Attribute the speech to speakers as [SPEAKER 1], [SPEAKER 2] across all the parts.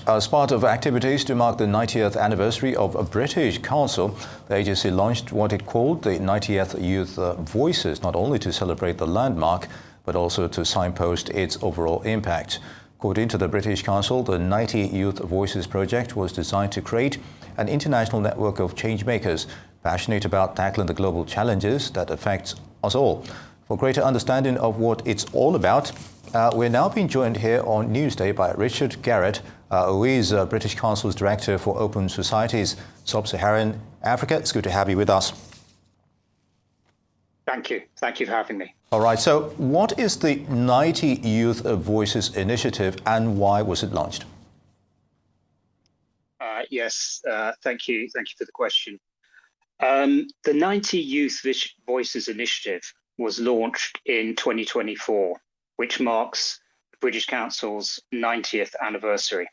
[SPEAKER 1] As part of activities to mark the 90th anniversary of a British Council, the agency launched what it called the 90th Youth Voices, not only to celebrate the landmark, but also to signpost its overall impact. According to the British Council, the 90 Youth Voices project was designed to create an international network of changemakers passionate about tackling the global challenges that affect us all. For greater understanding of what it's all about, we're now being joined here on Newsday by Richard Garret, who is British Council's Director for Open Societies, Sub-Saharan Africa. It's good to have you with us.
[SPEAKER 2] Thank you. Thank you for having me.
[SPEAKER 1] All right. So what is the 90 Youth Voices initiative and why was it launched?
[SPEAKER 2] Yes, thank you. Thank you for the question. The 90 Youth Voices initiative was launched in 2024, which marks the British Council's 90th anniversary.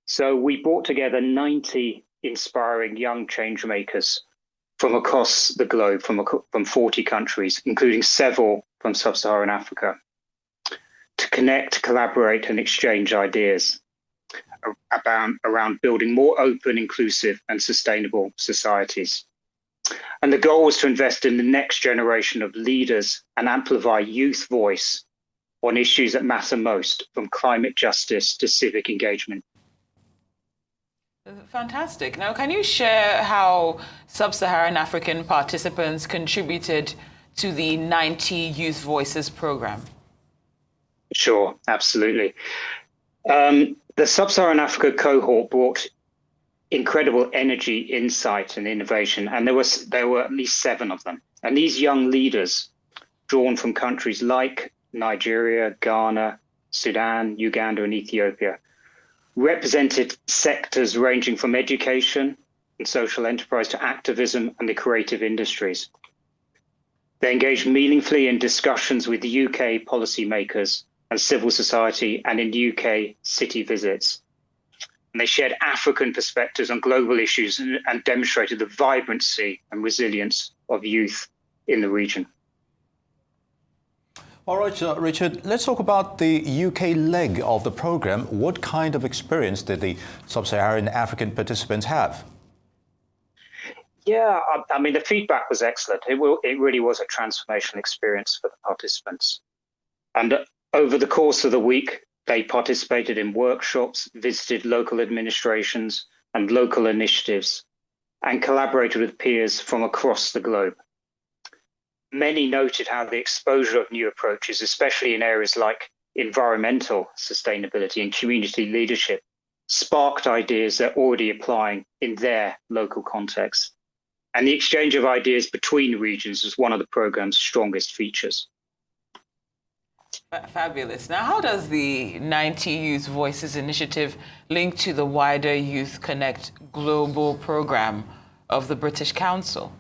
[SPEAKER 2] So we brought together 90 inspiring young change makers from across the globe, from 40 countries, including several from Sub-Saharan Africa, to connect, collaborate and exchange ideas around building more open, inclusive and sustainable societies. And the goal was to invest in the next generation of leaders and amplify youth voice on issues that matter most, from climate justice to civic engagement.
[SPEAKER 3] Fantastic. Now, can you share how Sub-Saharan African participants contributed to the 90 Youth Voices program?
[SPEAKER 2] Sure, absolutely. The Sub-Saharan Africa cohort brought incredible energy, insight and innovation, and there were at least 7 of them. And these young leaders, drawn from countries like Nigeria, Ghana, Sudan, Uganda and Ethiopia, represented sectors ranging from education and social enterprise to activism and the creative industries. They engaged meaningfully in discussions with the UK policymakers and civil society and in UK city visits. And they shared African perspectives on global issues and demonstrated the vibrancy and resilience of youth in the region.
[SPEAKER 1] All right, Richard, let's talk about the UK leg of the program. What kind of experience did the Sub-Saharan African participants have?
[SPEAKER 2] Yeah, I mean, the feedback was excellent. It really was a transformational experience for the participants. And over the course of the week, they participated in workshops, visited local administrations and local initiatives, and collaborated with peers from across the globe. Many noted how the exposure of new approaches, especially in areas like environmental sustainability and community leadership, sparked ideas they're already applying in their local context. And the exchange of ideas between regions was one of the program's strongest features.
[SPEAKER 3] Fabulous. Now, how does the 90 Youth Voices initiative link to the wider Youth Connect global program of the British Council?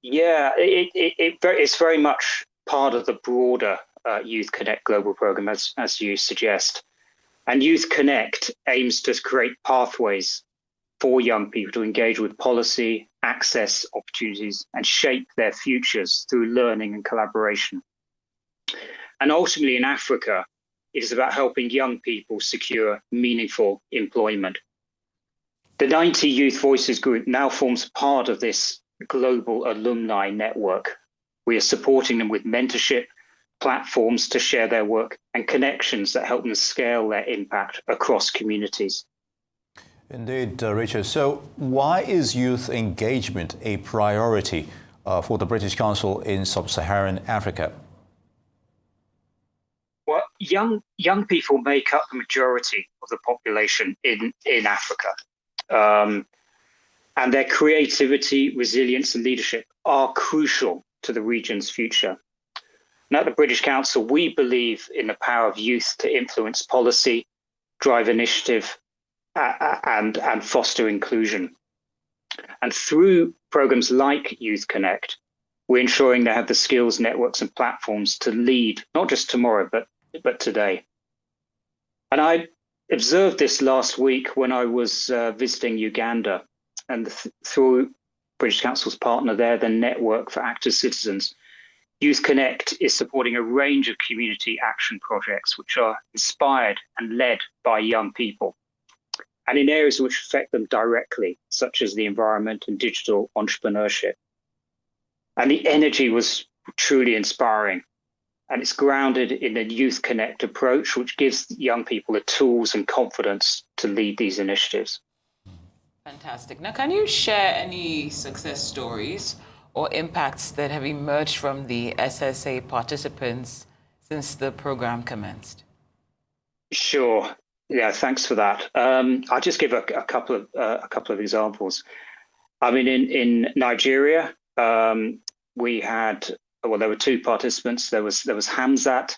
[SPEAKER 2] Yeah, it's very much part of the broader Youth Connect global program, as you suggest. And Youth Connect aims to create pathways for young people to engage with policy, access opportunities, and shape their futures through learning and collaboration. And ultimately in Africa, it is about helping young people secure meaningful employment. The 90 Youth Voices group now forms part of this global alumni network. We are supporting them with mentorship, platforms to share their work, and connections that help them scale their impact across communities.
[SPEAKER 1] Indeed, Richard. So why is youth engagement a priority for the British Council in Sub-Saharan Africa?
[SPEAKER 2] Well, young people make up the majority of the population in Africa. And their creativity, resilience and leadership are crucial to the region's future. Now, at the British Council, we believe in the power of youth to influence policy, drive initiative and foster inclusion. And through programs like Youth Connect, we're ensuring they have the skills, networks and platforms to lead, not just tomorrow, but today. And I observed this last week when I was visiting Uganda, and through British Council's partner there, the Network for Active Citizens, Youth Connect is supporting a range of community action projects which are inspired and led by young people, and in areas which affect them directly, such as the environment and digital entrepreneurship. And the energy was truly inspiring. And it's grounded in a Youth Connect approach, which gives young people the tools and confidence to lead these initiatives.
[SPEAKER 3] Fantastic. Now, can you share any success stories or impacts that have emerged from the SSA participants since the program commenced?
[SPEAKER 2] Sure. Yeah, thanks for that. I'll just give a couple of examples. I mean, in Nigeria, we had, well, there were two participants. There was Hamzat,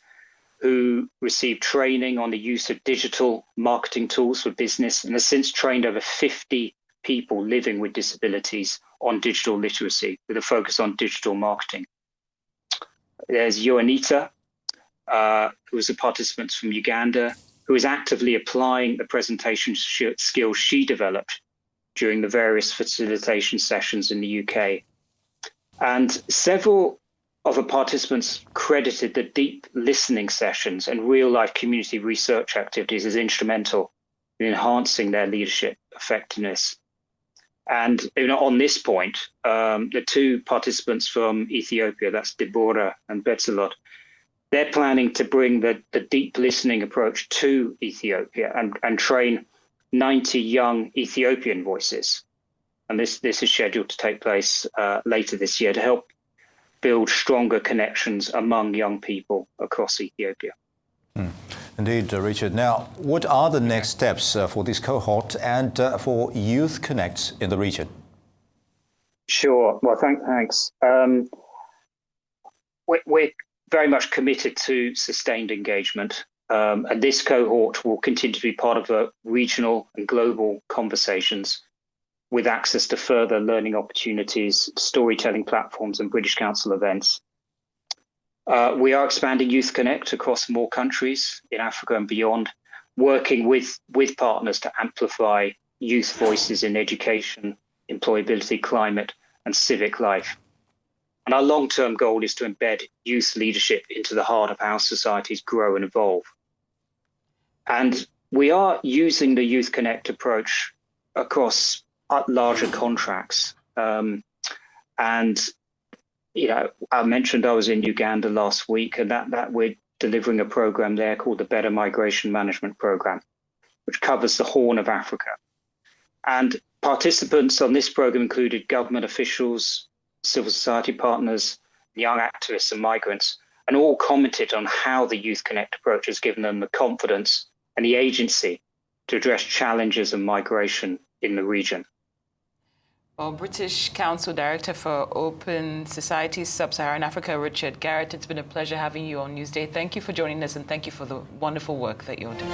[SPEAKER 2] who received training on the use of digital marketing tools for business and has since trained over 50 people living with disabilities on digital literacy with a focus on digital marketing. There's Yoanita, who was a participant from Uganda, who is actively applying the presentation skills she developed during the various facilitation sessions in the UK. And several of the participants credited the deep listening sessions and real-life community research activities as instrumental in enhancing their leadership effectiveness. And on this point, the two participants from Ethiopia, that's Deborah and Betzelot, they're planning to bring the deep listening approach to Ethiopia and train 90 young Ethiopian voices. And this is scheduled to take place later this year to help build stronger connections among young people across Ethiopia.
[SPEAKER 1] Indeed, Richard. Now, what are the next steps for this cohort and for Youth Connect in the region?
[SPEAKER 2] Sure. Well, thanks. We're very much committed to sustained engagement, and this cohort will continue to be part of the regional and global conversations with access to further learning opportunities, storytelling platforms, and British Council events. We are expanding Youth Connect across more countries in Africa and beyond, working with partners to amplify youth voices in education, employability, climate, and civic life. And our long-term goal is to embed youth leadership into the heart of how societies grow and evolve. And we are using the Youth Connect approach across larger contracts. I mentioned I was in Uganda last week, and that we're delivering a program there called the Better Migration Management Program, which covers the Horn of Africa. And participants on this program included government officials, civil society partners, young activists and migrants, and all commented on how the Youth Connect approach has given them the confidence and the agency to address challenges of migration in the region.
[SPEAKER 3] Well, British Council Director for Open Societies Sub-Saharan Africa, Richard Garret, it's been a pleasure having you on Newsday. Thank you for joining us and thank you for the wonderful work that you're doing.